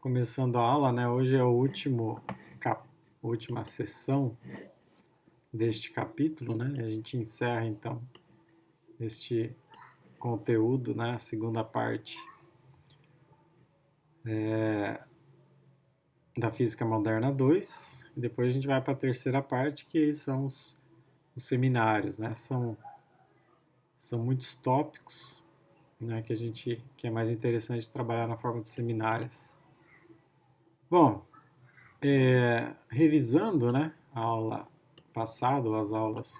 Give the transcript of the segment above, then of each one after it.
Começando a aula, né? Hoje é o última sessão deste capítulo, né? A gente encerra então este conteúdo, né? A segunda parte da Física Moderna 2. E depois a gente vai para a terceira parte, que são os seminários, né? São muitos tópicos, né? Que é mais interessante trabalhar na forma de seminários. Bom, revisando, né? A aula passada, as aulas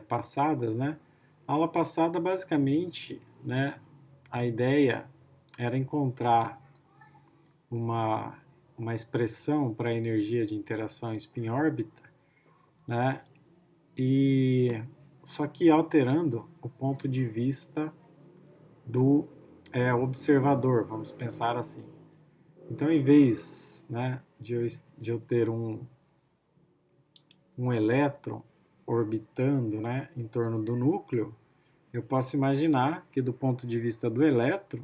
passadas, né? A aula passada, basicamente, né, a ideia era encontrar uma, uma expressão para a energia de interação em spin-órbita, né? E só que alterando o ponto de vista do observador, vamos pensar assim. Então, em vez, né, de eu ter um elétron orbitando, né, em torno do núcleo, eu posso imaginar que do ponto de vista do elétron,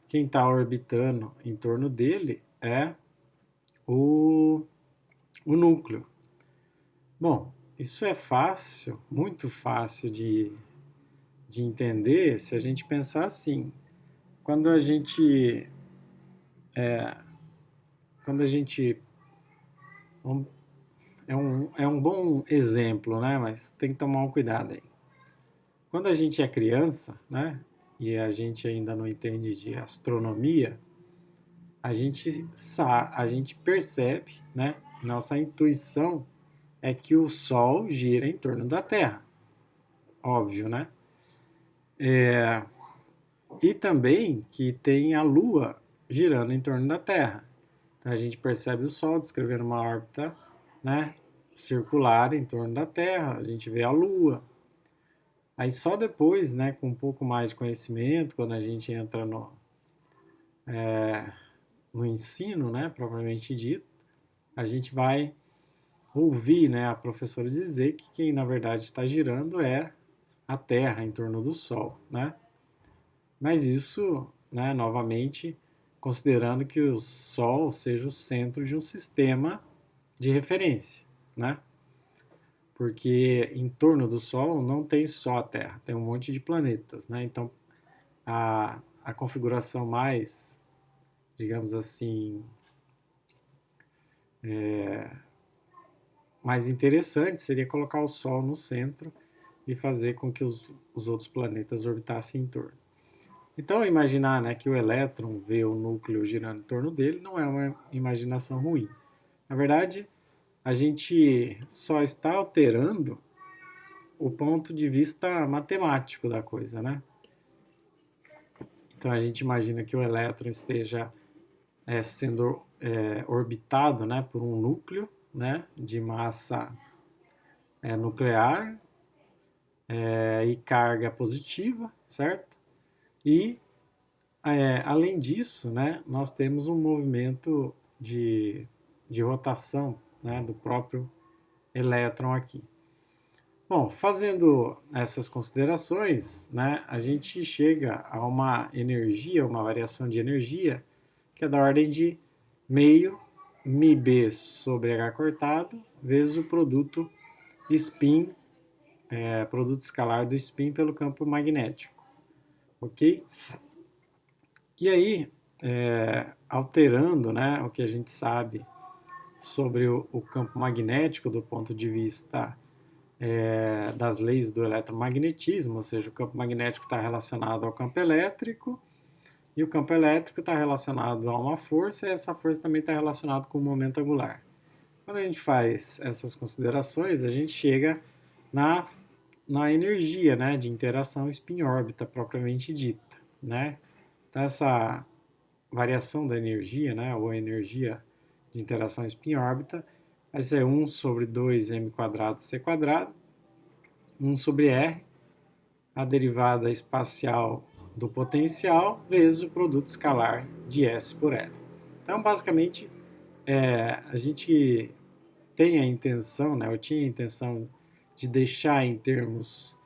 quem está orbitando em torno dele é o núcleo. Bom, isso é fácil, muito fácil de entender se a gente pensar assim. Quando a gente é um bom exemplo, né? Mas tem que tomar um cuidado aí. Quando a gente é criança, né? E a gente ainda não entende de astronomia, a gente percebe, né? Nossa intuição é que o Sol gira em torno da Terra. Óbvio, né? E também que tem a Lua girando em torno da Terra. Então a gente percebe o Sol descrevendo uma órbita, né, circular em torno da Terra. A gente vê a Lua. Aí só depois, né, com um pouco mais de conhecimento, quando a gente entra no ensino, né, propriamente dito, a gente vai ouvir, né, a professora dizer que quem na verdade está girando é a Terra em torno do Sol, né? Mas isso, né, novamente, considerando que o Sol seja o centro de um sistema de referência, né? Porque em torno do Sol não tem só a Terra, tem um monte de planetas, né? Então, a configuração mais, digamos assim, mais interessante seria colocar o Sol no centro e fazer com que os outros planetas orbitassem em torno. Então, imaginar, né, que o elétron vê o núcleo girando em torno dele não é uma imaginação ruim. Na verdade, a gente só está alterando o ponto de vista matemático da coisa, né? Então, a gente imagina que o elétron esteja sendo orbitado, né, por um núcleo, né, de massa nuclear e carga positiva, certo? E além disso, né, nós temos um movimento de rotação, né, do próprio elétron aqui. Bom, fazendo essas considerações, né, a gente chega a uma energia, uma variação de energia, que é da ordem de meio μb sobre h cortado, vezes o produto spin, produto escalar do spin pelo campo magnético. Ok? E aí, alterando, né, o que a gente sabe sobre o campo magnético do ponto de vista das leis do eletromagnetismo, ou seja, o campo magnético está relacionado ao campo elétrico e o campo elétrico está relacionado a uma força e essa força também está relacionada com o momento angular. Quando a gente faz essas considerações, a gente chega na energia, né, de interação spin-órbita propriamente dita, né? Então essa variação da energia, né, ou a energia de interação spin-órbita, vai ser 1 sobre 2m quadrado c quadrado, 1 sobre r, a derivada espacial do potencial, vezes o produto escalar de S por L. Então, basicamente, a gente tem a intenção, né, eu tinha a intenção de deixar em termos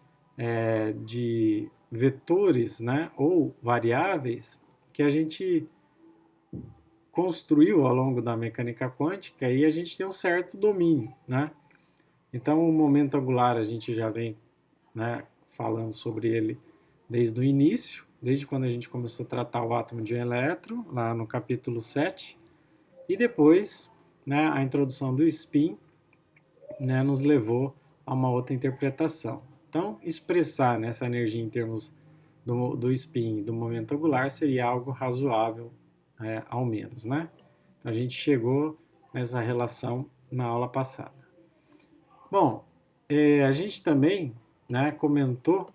de vetores, né, ou variáveis que a gente construiu ao longo da mecânica quântica e a gente tem um certo domínio, né? Então, o momento angular a gente já vem, né, falando sobre ele desde o início, desde quando a gente começou a tratar o átomo de um elétron, lá no capítulo 7, e depois, né, a introdução do spin, né, nos levou a uma outra interpretação. Então, expressar nessa energia em termos do spin, do momento angular, seria algo razoável, ao menos, né? Então, a gente chegou nessa relação na aula passada. Bom, a gente também, né, comentou,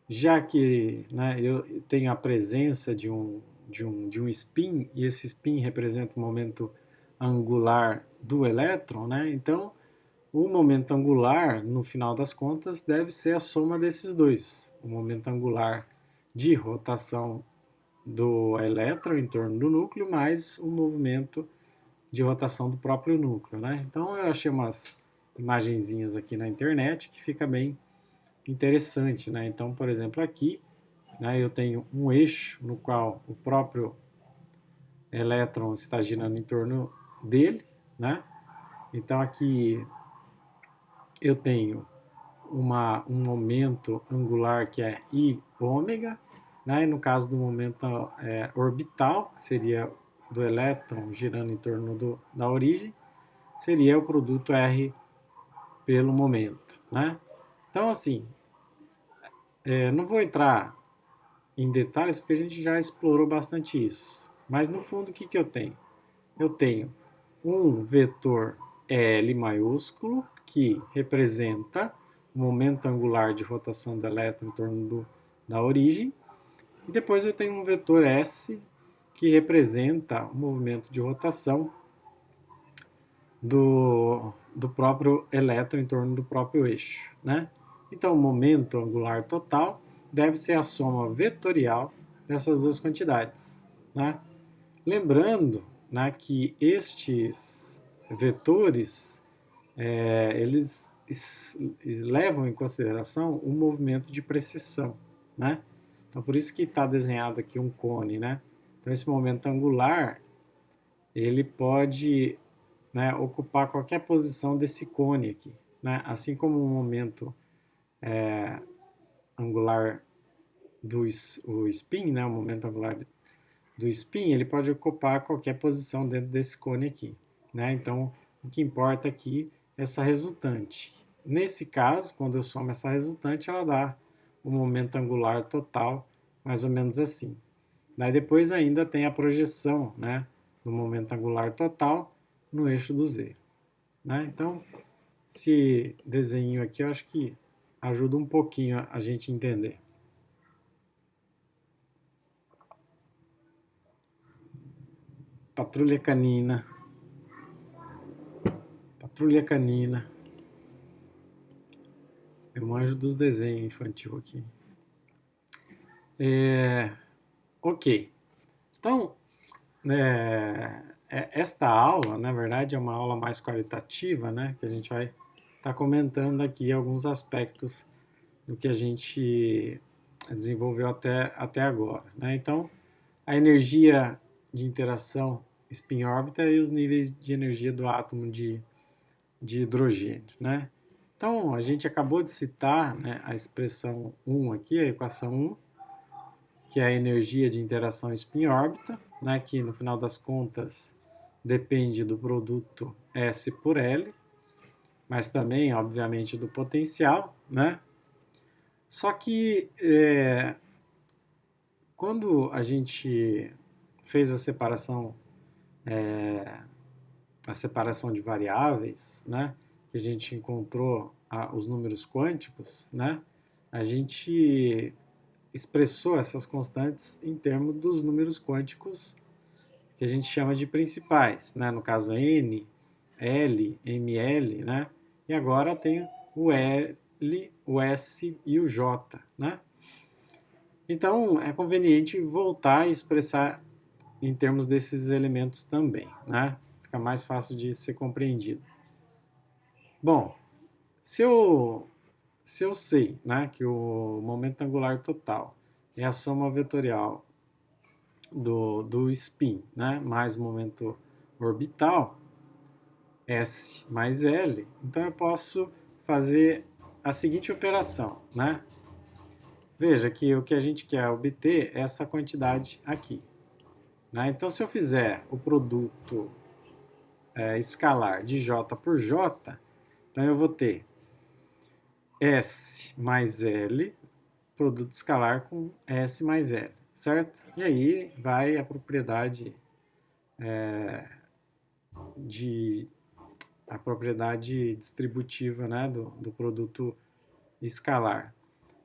já que, né, eu tenho a presença de um spin, e esse spin representa o momento angular do elétron, né? Então, o momento angular, no final das contas, deve ser a soma desses dois. O momento angular de rotação do elétron em torno do núcleo, mais o movimento de rotação do próprio núcleo, né? Então, eu achei umas imagenzinhas aqui na internet que fica bem interessante, né? Então, por exemplo, aqui, né, eu tenho um eixo no qual o próprio elétron está girando em torno dele, né? Então, aqui eu tenho um momento angular que é I ômega, né? E no caso do momento orbital, que seria do elétron girando em torno da origem, seria o produto R pelo momento, né? Então, assim, não vou entrar em detalhes porque a gente já explorou bastante isso. Mas, no fundo, o que, que eu tenho? Eu tenho um vetor L maiúsculo, que representa o momento angular de rotação do elétron em torno da origem, e depois eu tenho um vetor S, que representa o movimento de rotação do próprio elétron em torno do próprio eixo, né? Então, o momento angular total deve ser a soma vetorial dessas duas quantidades, né? Lembrando, né, que estes vetores, eles levam em consideração o movimento de precessão, né? Então, por isso que está desenhado aqui um cone, né? Então, esse momento angular, ele pode, né, ocupar qualquer posição desse cone aqui, né? Assim como o momento angular o spin, né, o momento angular do spin, ele pode ocupar qualquer posição dentro desse cone aqui, né? Então, o que importa aqui é essa resultante. Nesse caso, quando eu somo essa resultante, ela dá o momento angular total, mais ou menos assim. Daí depois ainda tem a projeção, né, do momento angular total no eixo do Z, né? Então, esse desenho aqui eu acho que ajuda um pouquinho a gente entender. Patrulha canina. Patrulha canina. Eu manjo dos desenhos infantil aqui. Ok. Então, esta aula, na verdade, é uma aula mais qualitativa, né? Que a gente vai estar comentando aqui alguns aspectos do que a gente desenvolveu até agora, né? Então, a energia de interação spin-órbita e os níveis de energia do átomo de hidrogênio, né? Então, a gente acabou de citar, né, a expressão 1 aqui, a equação 1, que é a energia de interação spin-órbita, né, que no final das contas depende do produto S por L, mas também, obviamente, do potencial, né? Só que quando a gente fez a separação de variáveis, né, que a gente encontrou os números quânticos, né, a gente expressou essas constantes em termos dos números quânticos que a gente chama de principais, né, no caso N, L, ML, né, e agora tem o L, o S e o J, né. Então, é conveniente voltar a expressar em termos desses elementos também, né? Fica mais fácil de ser compreendido. Bom, se eu sei, né, que o momento angular total é a soma vetorial do spin, né? Mais o momento orbital, S mais L. Então eu posso fazer a seguinte operação, né? Veja que o que a gente quer obter é essa quantidade aqui, né? Então se eu fizer o produto escalar de J por J, então eu vou ter S mais L, produto escalar com S mais L, certo? E aí vai a propriedade de a propriedade distributiva, né, do produto escalar.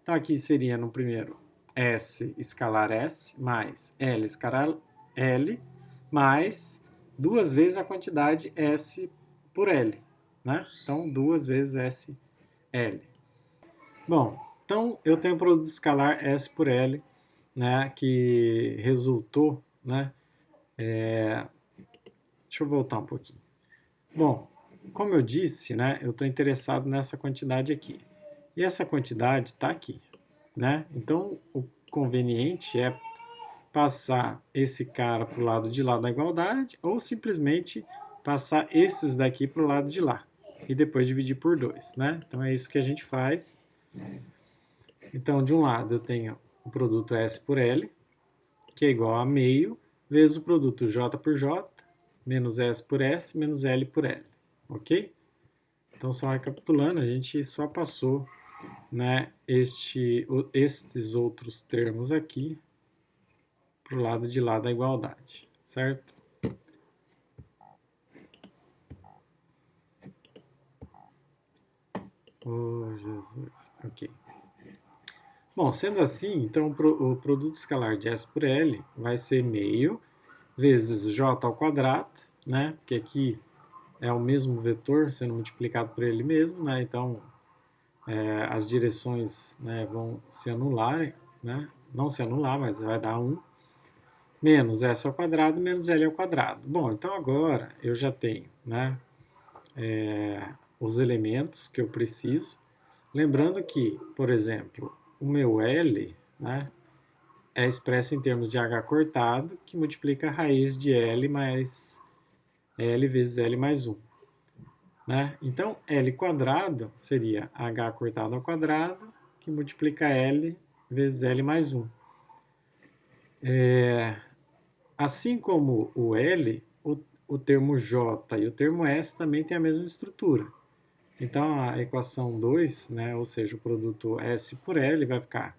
Então aqui seria no primeiro S escalar S mais L escalar L mais duas vezes a quantidade S por L, né? Então duas vezes S L. Bom, então eu tenho o produto escalar S por L, né, que resultou, né? Deixa eu voltar um pouquinho. Bom, como eu disse, né, eu estou interessado nessa quantidade aqui. E essa quantidade está aqui, né? Então o conveniente é passar esse cara para o lado de lá da igualdade ou simplesmente passar esses daqui para o lado de lá e depois dividir por 2, né? Então é isso que a gente faz. Então, de um lado eu tenho o produto S por L, que é igual a meio, vezes o produto J por J, menos S por S, menos L por L, ok? Então, só recapitulando, a gente só passou, né, estes outros termos aqui para o lado de lá da igualdade, certo? Oh, Jesus, ok. Bom, sendo assim, então o produto escalar de S por L vai ser meio vezes J ao quadrado, né? Porque aqui é o mesmo vetor sendo multiplicado por ele mesmo, né? Então as direções, né, vão se anular, né? Não se anular, mas vai dar 1 menos S ao quadrado menos L ao quadrado. Bom, então agora eu já tenho, né, os elementos que eu preciso. Lembrando que, por exemplo, o meu L, né, é expresso em termos de H cortado, que multiplica a raiz de L mais L vezes L mais 1. Né? Então, L quadrado seria H cortado ao quadrado, que multiplica L vezes L mais 1. Assim como o L, o termo J e o termo S também têm a mesma estrutura. Então, a equação 2, né, ou seja, o produto S por L, vai ficar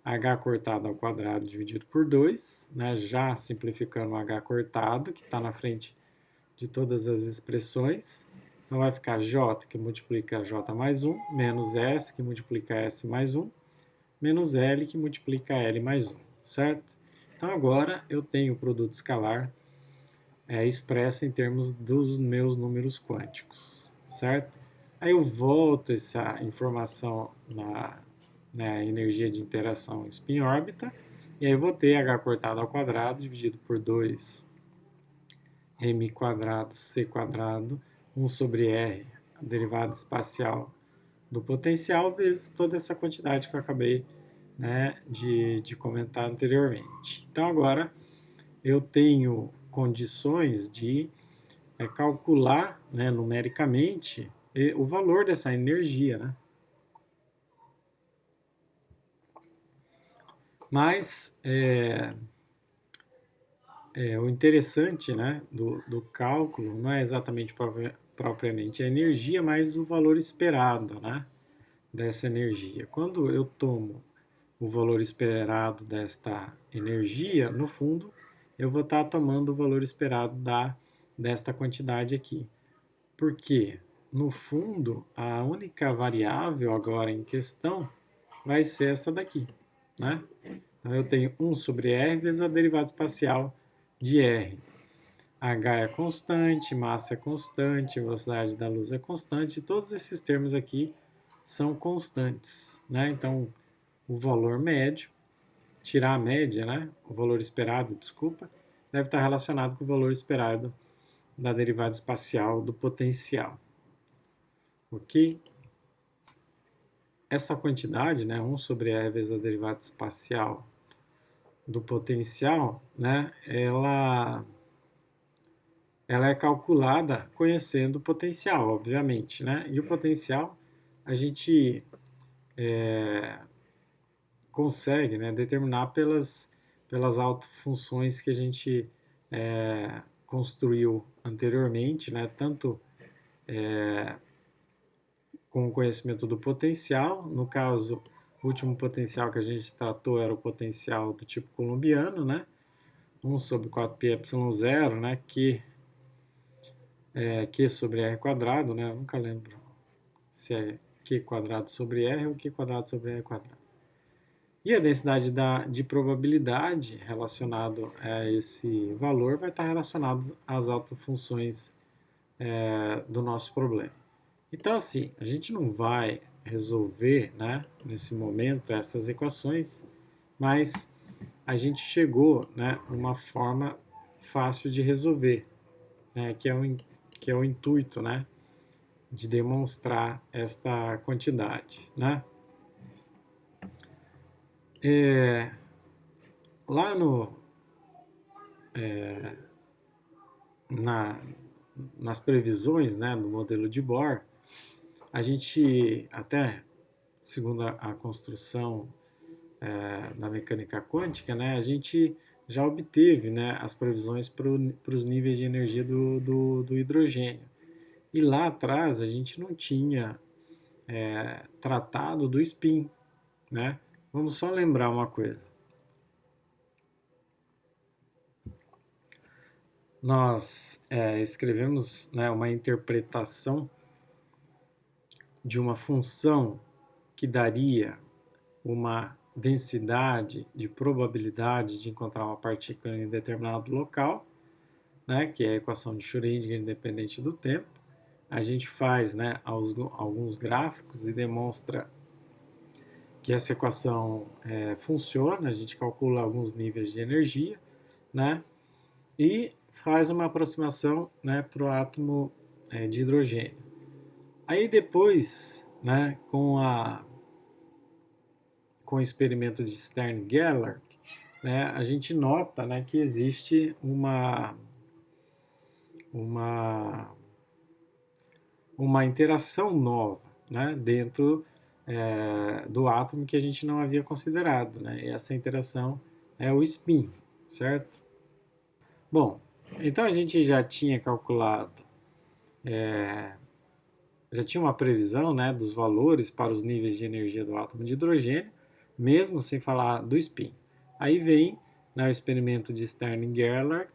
H cortado ao quadrado dividido por 2, né, já simplificando o H cortado, que está na frente de todas as expressões. Então vai ficar J, que multiplica J mais 1, menos S, que multiplica S mais 1, menos L, que multiplica L mais 1, certo? Então agora eu tenho o produto escalar expresso em termos dos meus números quânticos, certo? Aí eu volto essa informação na energia de interação spin-órbita, e aí eu vou ter h cortado ao quadrado dividido por 2 m quadrado c quadrado 1 sobre r, a derivada espacial do potencial, vezes toda essa quantidade que eu acabei, né, de comentar anteriormente. Então agora eu tenho condições de calcular, né, numericamente o valor dessa energia, né? Mas o interessante, né, do cálculo não é exatamente propriamente a energia, mas o valor esperado, né, dessa energia. Quando eu tomo o valor esperado desta energia, no fundo, eu vou estar tomando o valor esperado desta quantidade aqui. Porque, no fundo, a única variável agora em questão vai ser essa daqui, né? Então, eu tenho 1 sobre R vezes a derivada espacial de R. H é constante, massa é constante, velocidade da luz é constante, todos esses termos aqui são constantes, né? Então, o valor médio, tirar a média, né? O valor esperado, desculpa, deve estar relacionado com o valor esperado da derivada espacial do potencial. Ok? Essa quantidade, né, 1 sobre E vezes a derivada espacial do potencial, né, ela é calculada conhecendo o potencial, obviamente, né? E o potencial a gente consegue, né, determinar pelas autofunções que a gente construiu anteriormente, né? Tanto com o conhecimento do potencial, no caso, o último potencial que a gente tratou era o potencial do tipo colombiano, né? 1 sobre 4πε0, né? Q sobre R quadrado, né? Eu nunca lembro se é Q quadrado sobre R ou Q quadrado sobre R quadrado. E a densidade de probabilidade relacionado a esse valor vai estar relacionado às autofunções do nosso problema. Então, assim, a gente não vai resolver, né, nesse momento, essas equações, mas a gente chegou, né, numa forma fácil de resolver, né, que é o intuito, né, de demonstrar esta quantidade, né? Lá na, nas previsões, né, do modelo de Bohr, a gente, até segundo a construção da mecânica quântica, né, a gente já obteve, né, as previsões para os níveis de energia do hidrogênio. E lá atrás a gente não tinha tratado do spin, né? Vamos só lembrar uma coisa. Nós escrevemos, né, uma interpretação de uma função que daria uma densidade de probabilidade de encontrar uma partícula em determinado local, né, que é a equação de Schrödinger independente do tempo. A gente faz, né, alguns gráficos e demonstra que essa equação funciona, a gente calcula alguns níveis de energia, né, e faz uma aproximação, né, para o átomo de hidrogênio. Aí depois, né, com o experimento de Stern-Gerlach, né, a gente nota, né, que existe uma interação nova, né, dentro do átomo que a gente não havia considerado, né? E essa interação é o spin, certo? Bom, então a gente já tinha calculado, já tinha uma previsão, né, dos valores para os níveis de energia do átomo de hidrogênio, mesmo sem falar do spin. Aí vem, né, o experimento de Stern-Gerlach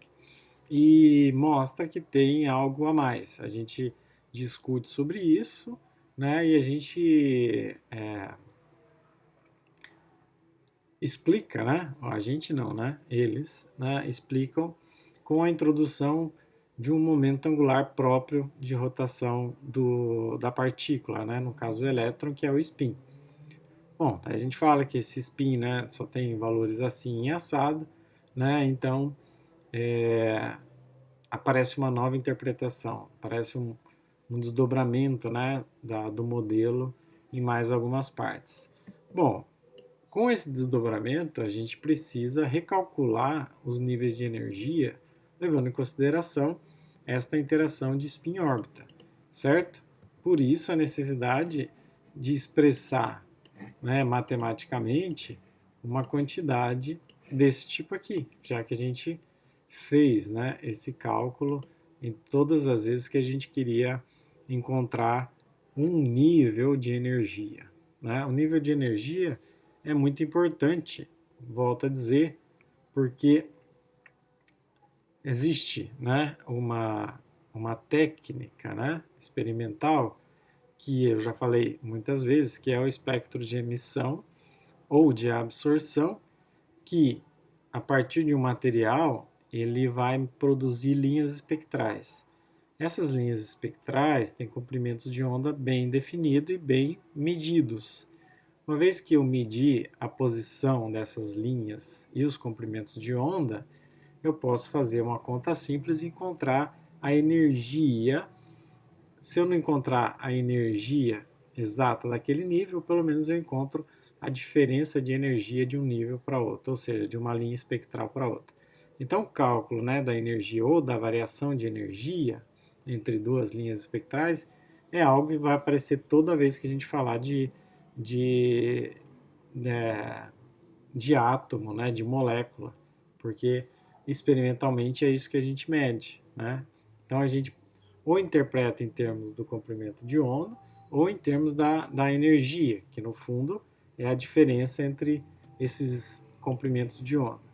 e mostra que tem algo a mais. A gente discute sobre isso, né, e a gente explica, né, a gente não, né, eles, né, explicam com a introdução de um momento angular próprio de rotação da partícula, né, no caso o elétron, que é o spin. Bom, a gente fala que esse spin, né, só tem valores assim e assado, né, então aparece uma nova interpretação, aparece um desdobramento, né, do modelo em mais algumas partes. Bom, com esse desdobramento, a gente precisa recalcular os níveis de energia, levando em consideração esta interação de spin-órbita, certo? Por isso, a necessidade de expressar, né, matematicamente uma quantidade desse tipo aqui, já que a gente fez, né, esse cálculo em todas as vezes que a gente queria encontrar um nível de energia, né? O nível de energia é muito importante, volto a dizer, porque existe, né, uma técnica, né, experimental que eu já falei muitas vezes, que é o espectro de emissão ou de absorção, que a partir de um material ele vai produzir linhas espectrais. Essas linhas espectrais têm comprimentos de onda bem definidos e bem medidos. Uma vez que eu medi a posição dessas linhas e os comprimentos de onda, eu posso fazer uma conta simples e encontrar a energia. Se eu não encontrar a energia exata daquele nível, pelo menos eu encontro a diferença de energia de um nível para outro, ou seja, de uma linha espectral para outra. Então, o cálculo, né, da energia ou da variação de energia entre duas linhas espectrais é algo que vai aparecer toda vez que a gente falar de, é, de átomo, né, de molécula, porque experimentalmente é isso que a gente mede, né? Então a gente ou interpreta em termos do comprimento de onda ou em termos da energia, que no fundo é a diferença entre esses comprimentos de onda.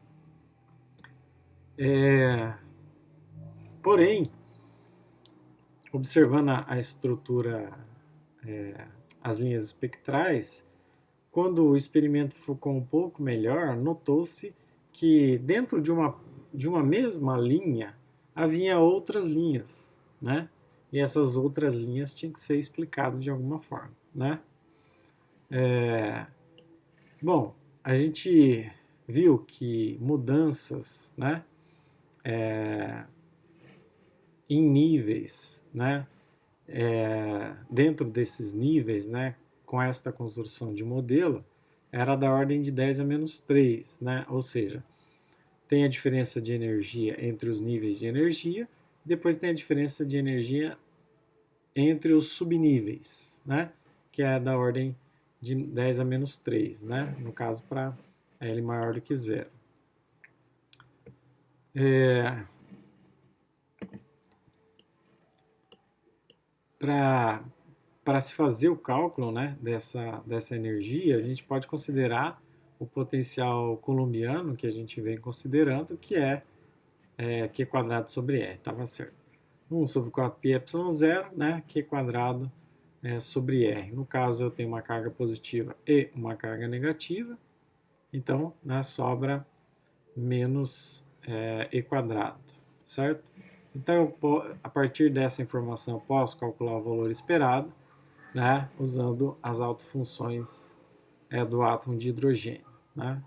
Porém, observando a estrutura, as linhas espectrais, quando o experimento ficou um pouco melhor, notou-se que dentro de uma mesma linha havia outras linhas, né? E essas outras linhas tinham que ser explicadas de alguma forma, né? Bom, a gente viu que mudanças, né, em níveis, né, dentro desses níveis, né, com esta construção de modelo, era da ordem de 10 a menos 3, né? Ou seja, tem a diferença de energia entre os níveis de energia, depois tem a diferença de energia entre os subníveis, né? Que é da ordem de 10 a menos 3, né? No caso, para L maior do que zero. Para se fazer o cálculo, né, dessa energia, a gente pode considerar o potencial colombiano que a gente vem considerando, que é Q quadrado sobre R, estava certo. 1 sobre 4πε0, né, Q quadrado sobre R. No caso, eu tenho uma carga positiva e uma carga negativa, então, né, sobra menos E quadrado, certo? Então, a partir dessa informação, eu posso calcular o valor esperado, né, usando as autofunções do átomo de hidrogênio, né?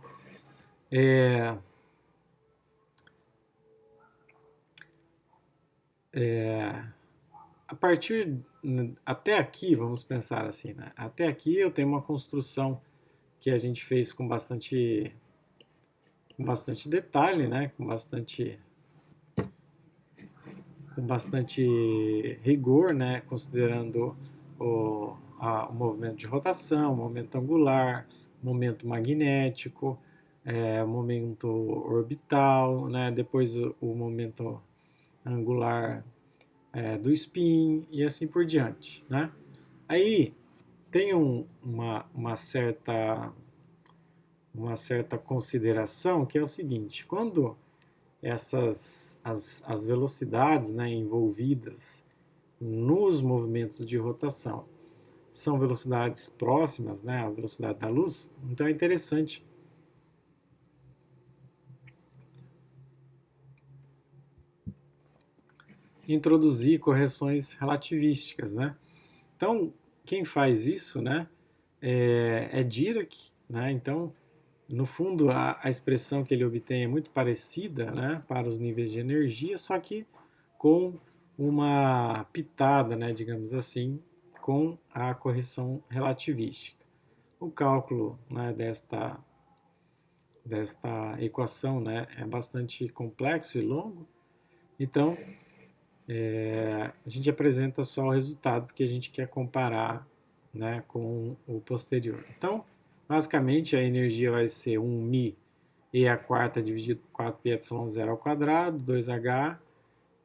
A partir até aqui, vamos pensar assim, né? Até aqui eu tenho uma construção que a gente fez com bastante detalhe, né? Com bastante rigor, né? Considerando o movimento de rotação, o momento angular, momento magnético, momento orbital, né? Depois o momento angular do spin e assim por diante, né? Aí tem uma certa consideração que é o seguinte: quando as velocidades, né, envolvidas nos movimentos de rotação são velocidades próximas, né, à velocidade da luz, então é interessante introduzir correções relativísticas, né? Então, quem faz isso, né, é Dirac, né? Então, no fundo, a expressão que ele obtém é muito parecida, né, para os níveis de energia, só que com uma pitada, né, digamos assim, com a correção relativística. O cálculo, né, desta equação, né, é bastante complexo e longo, então a gente apresenta só o resultado porque a gente quer comparar, né, com o posterior. Então, basicamente, a energia vai ser 1μ e a quarta dividido por 4πε0 ao quadrado, 2h,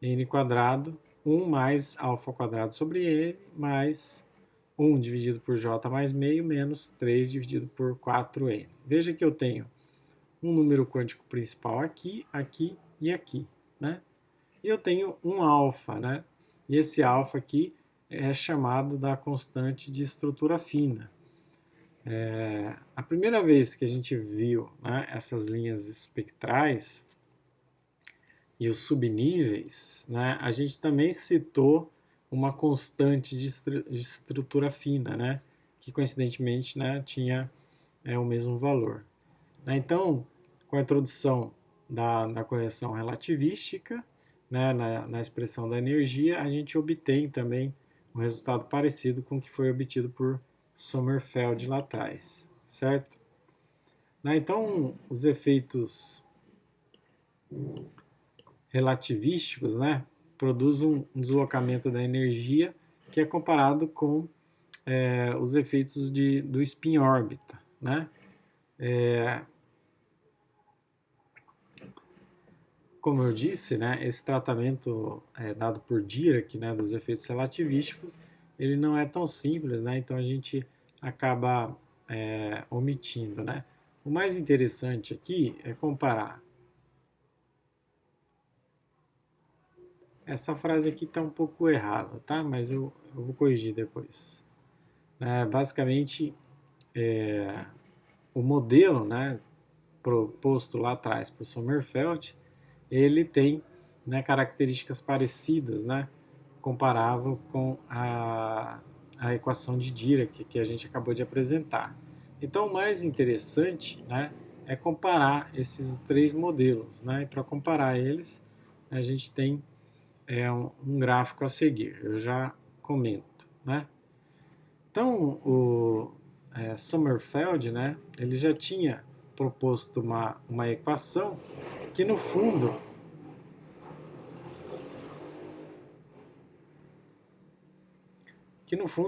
n quadrado, 1 mais alfa ao quadrado sobre n, mais 1 dividido por j mais meio, menos 3 dividido por 4n. Veja que eu tenho um número quântico principal aqui, aqui e aqui, né? E eu tenho um alfa, né? E esse alfa aqui é chamado da constante de estrutura fina. A primeira vez que a gente viu, né, essas linhas espectrais e os subníveis, né, a gente também citou uma constante de estrutura fina, né, que coincidentemente, né, tinha o mesmo valor. Então, com a introdução da correção relativística, né, na expressão da energia, a gente obtém também um resultado parecido com o que foi obtido por Sommerfeld lá atrás, certo? Então, os efeitos relativísticos, né, produzem um deslocamento da energia que é comparado com os efeitos do spin-órbita, né? Como eu disse, né, esse tratamento dado por Dirac, né, dos efeitos relativísticos, ele não é tão simples, né? Então a gente acaba omitindo, né? O mais interessante aqui é comparar. Essa frase aqui está um pouco errada, tá? Mas eu vou corrigir depois. Basicamente, o modelo, né, proposto lá atrás por Sommerfeld, ele tem, né, características parecidas, né, comparável com a equação de Dirac que a gente acabou de apresentar. Então, o mais interessante, né, é comparar esses três modelos, né, e para comparar eles, a gente tem um gráfico a seguir. Eu já comento, né. Então, o Sommerfeld, né, ele já tinha proposto uma equação que no fundo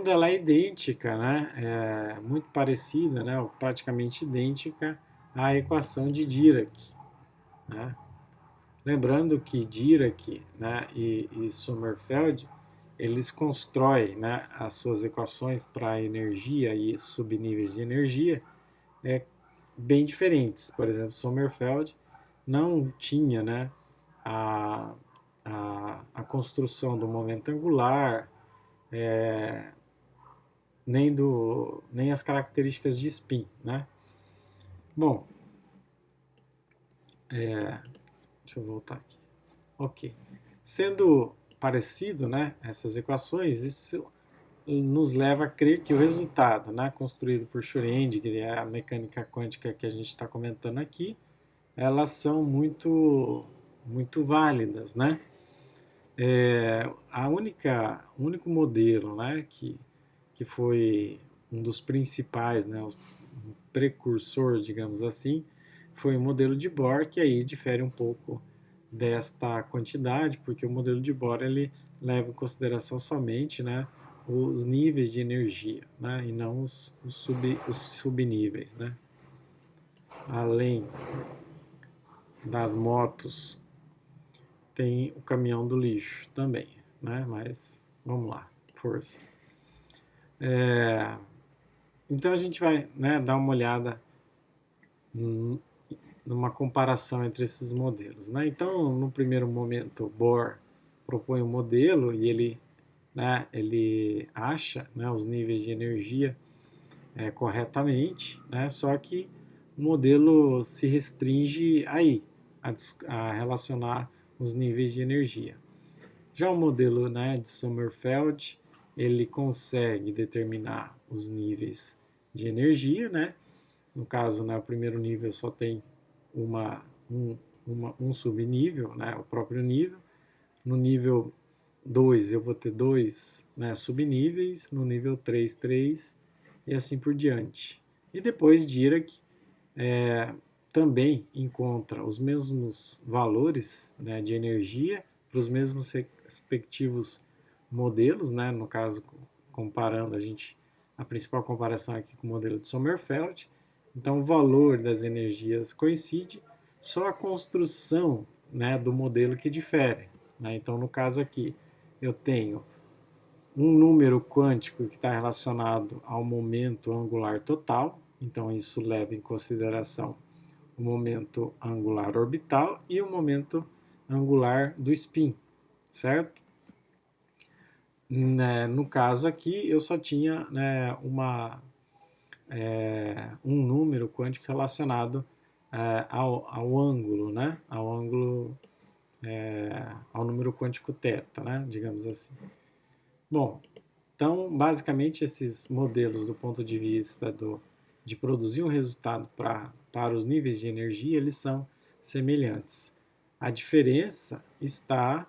ela é idêntica, né, muito parecida, né, ou praticamente idêntica à equação de Dirac, né. Lembrando que Dirac, né, e Sommerfeld, eles constroem, né, as suas equações para energia e subníveis de energia bem diferentes. Por exemplo, Sommerfeld não tinha, né, a, a construção do momento angular, nem as características de spin, né? Bom, deixa eu voltar aqui. Ok. Sendo parecido, né, essas equações, isso nos leva a crer que o resultado, né, construído por Schrödinger, e a mecânica quântica que a gente está comentando aqui, elas são muito válidas, né? O único modelo, né, que foi um dos principais, né, o precursor, digamos assim, foi o modelo de Bohr, que aí difere um pouco desta quantidade, porque o modelo de Bohr ele leva em consideração somente, né, os níveis de energia, né, e não os subníveis, né. Além das motos, tem o caminhão do lixo também, né? Mas vamos lá, força. Então a gente vai, né, dar uma olhada numa comparação entre esses modelos, né? Então, no primeiro momento, Bohr propõe um modelo e ele acha, né, os níveis de energia corretamente, né? Só que o modelo se restringe aí a relacionar os níveis de energia. Já o modelo, né, de Sommerfeld, ele consegue determinar os níveis de energia, né? No caso, né, o primeiro nível só tem um subnível, né, o próprio nível. No nível 2 eu vou ter dois, né, subníveis, no nível 3, 3 e assim por diante. E depois Dirac também encontra os mesmos valores, né, de energia para os mesmos respectivos modelos, né, no caso comparando a principal comparação aqui com o modelo de Sommerfeld. Então o valor das energias coincide, só a construção, né, do modelo que difere, né? Então no caso aqui eu tenho um número quântico que está relacionado ao momento angular total, então isso leva em consideração o momento angular orbital e o momento angular do spin, certo? No caso aqui, eu só tinha, né, um número quântico relacionado ao ângulo, né, ao número quântico θ, né, digamos assim. Bom, então, basicamente, esses modelos, do ponto de vista de produzir um resultado para os níveis de energia, eles são semelhantes. A diferença está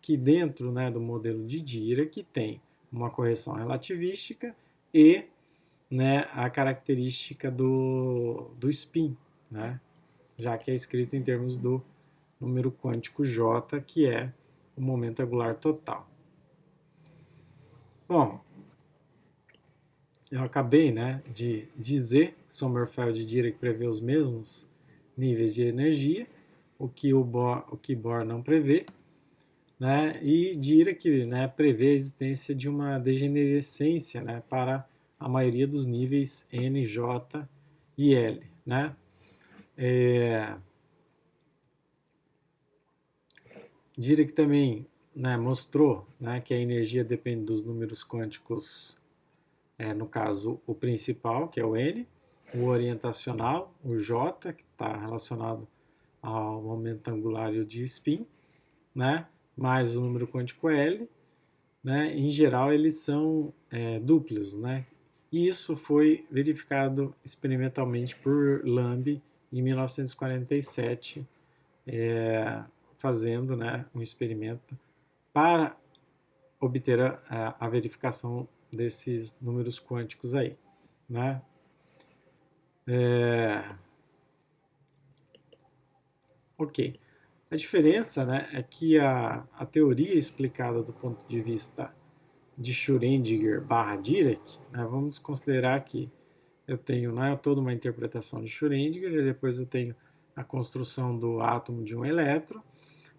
que dentro, né, do modelo de Dirac tem uma correção relativística e né, a característica do spin, né, já que é escrito em termos do número quântico J, que é o momento angular total. Bom, eu acabei, né, de dizer que Sommerfeld e Dirac prevê os mesmos níveis de energia, o que Bohr não prevê, né, e Dirac, né, prevê a existência de uma degenerescência, né, para a maioria dos níveis N, J e L, né. Dirac também, né, mostrou, né, que a energia depende dos números quânticos, no caso o principal, que é o N, o orientacional, o J, que está relacionado ao momento angular e o de spin, né, mais o número quântico L, né, em geral eles são duplos, né, e isso foi verificado experimentalmente por Lamb em 1947, fazendo, né, um experimento para obter a verificação desses números quânticos aí, né? Ok. A diferença, né, é que a teoria explicada do ponto de vista de Schrödinger/Dirac, né, vamos considerar que eu tenho, né, toda uma interpretação de Schrödinger, e depois eu tenho a construção do átomo de um elétron,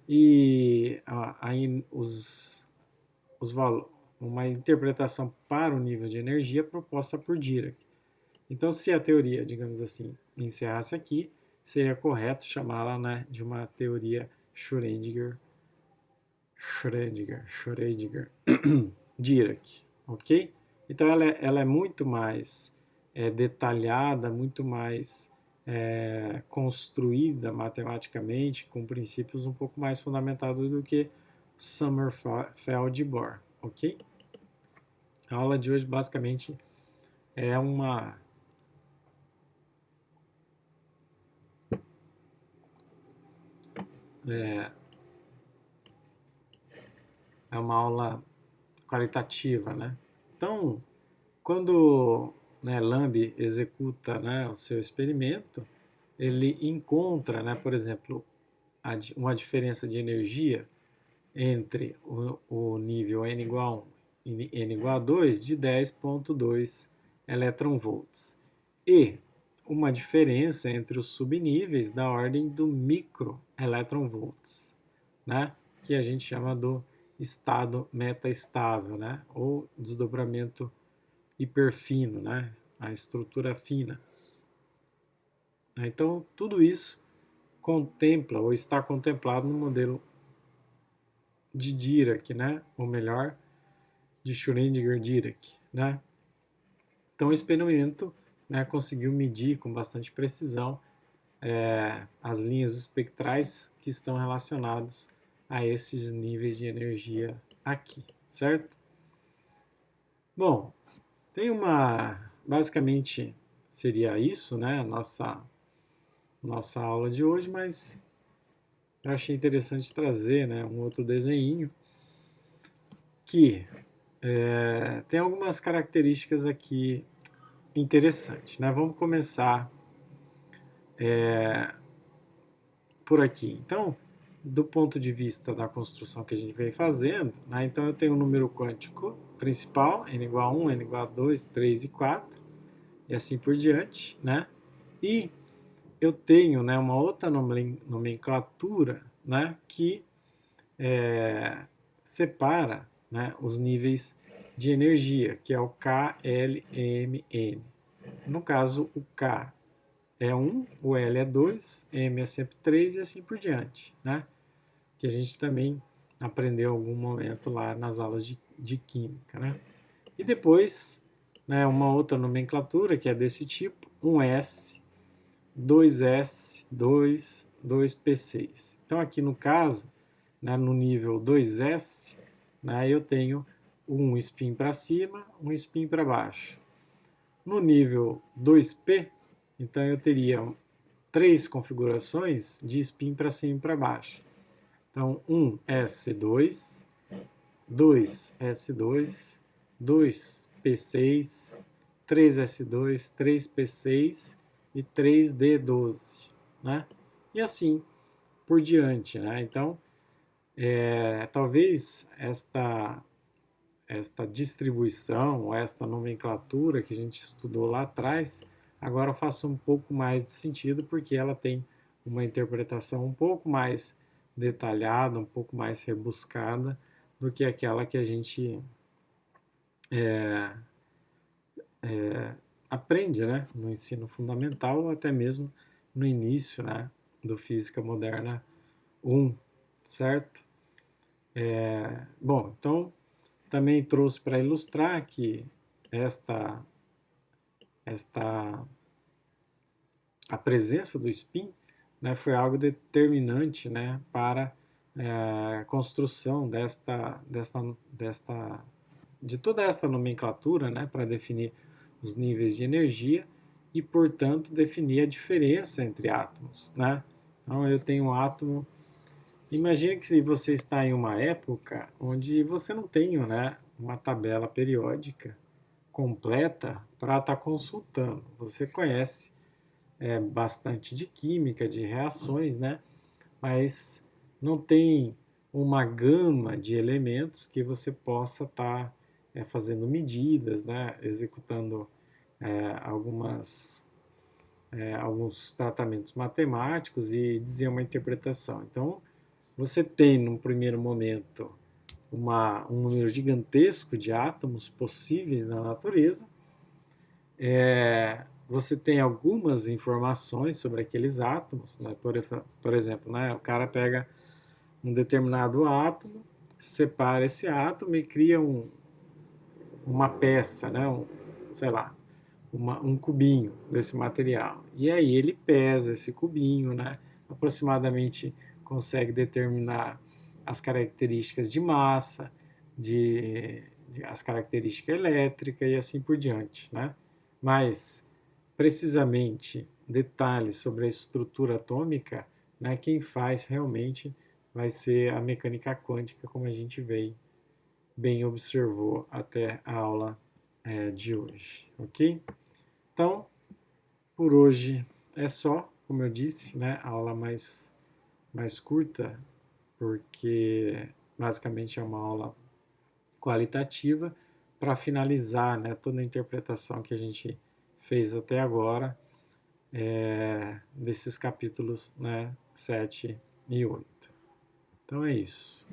e aí uma interpretação para o nível de energia proposta por Dirac. Então, se a teoria, digamos assim, encerrasse aqui, seria correto chamá-la, né, de uma teoria Schrödinger-Dirac, ok? Então, ela é muito mais detalhada, muito mais construída matematicamente, com princípios um pouco mais fundamentados do que Sommerfeld e Bohr, ok? A aula de hoje basicamente é uma aula qualitativa, né? Então, quando, né, Lamb executa, né, o seu experimento, ele encontra, né, por exemplo, uma diferença de energia entre o nível N igual a 1 e N igual a 2 de 10,2 elétron-volts. E uma diferença entre os subníveis da ordem do micro elétron-volts, né? Que a gente chama do estado metaestável, né? Ou desdobramento hiperfino, né? A estrutura fina. Então, tudo isso contempla ou está contemplado no modelo de Dirac, né? Ou melhor, de Schrödinger-Dirac, né? Então, o experimento, né, conseguiu medir com bastante precisão as linhas espectrais que estão relacionadas a esses níveis de energia aqui, certo? Bom, tem basicamente seria isso, né, a nossa aula de hoje, mas eu achei interessante trazer, né, um outro desenho que tem algumas características aqui interessantes, né? Vamos começar por aqui. Então, do ponto de vista da construção que a gente vem fazendo, né, então eu tenho um número quântico principal, n igual a 1, n igual a 2, 3 e 4, e assim por diante, né? E eu tenho, né, uma outra nomenclatura, né, que separa, né, os níveis de energia, que é o K, L, M, N. No caso, o K é 1, o L é 2, M é sempre 3 e assim por diante, né? Que a gente também aprendeu em algum momento lá nas aulas de química, né? E depois, né, uma outra nomenclatura que é desse tipo, um S, 2S, 2, 2P6. Então aqui no caso, né, no nível 2S, né, eu tenho um spin para cima, um spin para baixo. No nível 2P, então eu teria 3 configurações de spin para cima e para baixo. Então, 1S2, 2S2, 2P6, 3s2, 3p6 e 3d12, né? E assim por diante, né? Então, talvez esta distribuição, esta nomenclatura que a gente estudou lá atrás, agora faça um pouco mais de sentido, porque ela tem uma interpretação um pouco mais detalhada, um pouco mais rebuscada do que aquela que a gente aprende, né, no ensino fundamental ou até mesmo no início, né, do Física Moderna 1, certo? Bom, então também trouxe para ilustrar que esta, esta a presença do spin, né, foi algo determinante, né, para a construção de toda esta nomenclatura, né, para definir os níveis de energia e, portanto, definir a diferença entre átomos, né? Então, eu tenho um átomo. Imagine que você está em uma época onde você não tem, né, uma tabela periódica completa para estar consultando. Você conhece bastante de química, de reações, né? Mas não tem uma gama de elementos que você possa estar fazendo medidas, né? Executando alguns tratamentos matemáticos e dizer uma interpretação. Então, você tem, num primeiro momento, um número gigantesco de átomos possíveis na natureza. Você tem algumas informações sobre aqueles átomos, né? Por exemplo, né? O cara pega um determinado átomo, separa esse átomo e cria uma peça, né? Sei lá, um cubinho desse material. E aí ele pesa esse cubinho, né? Aproximadamente consegue determinar as características de massa, as características elétricas e assim por diante, né? Mas, precisamente, detalhes sobre a estrutura atômica, né, quem faz realmente vai ser a mecânica quântica, como a gente bem observou até a aula de hoje, ok? Então, por hoje é só, como eu disse, né, a aula mais curta, porque basicamente é uma aula qualitativa para finalizar, né, toda a interpretação que a gente fez até agora desses capítulos, né, 7 e 8. Então é isso.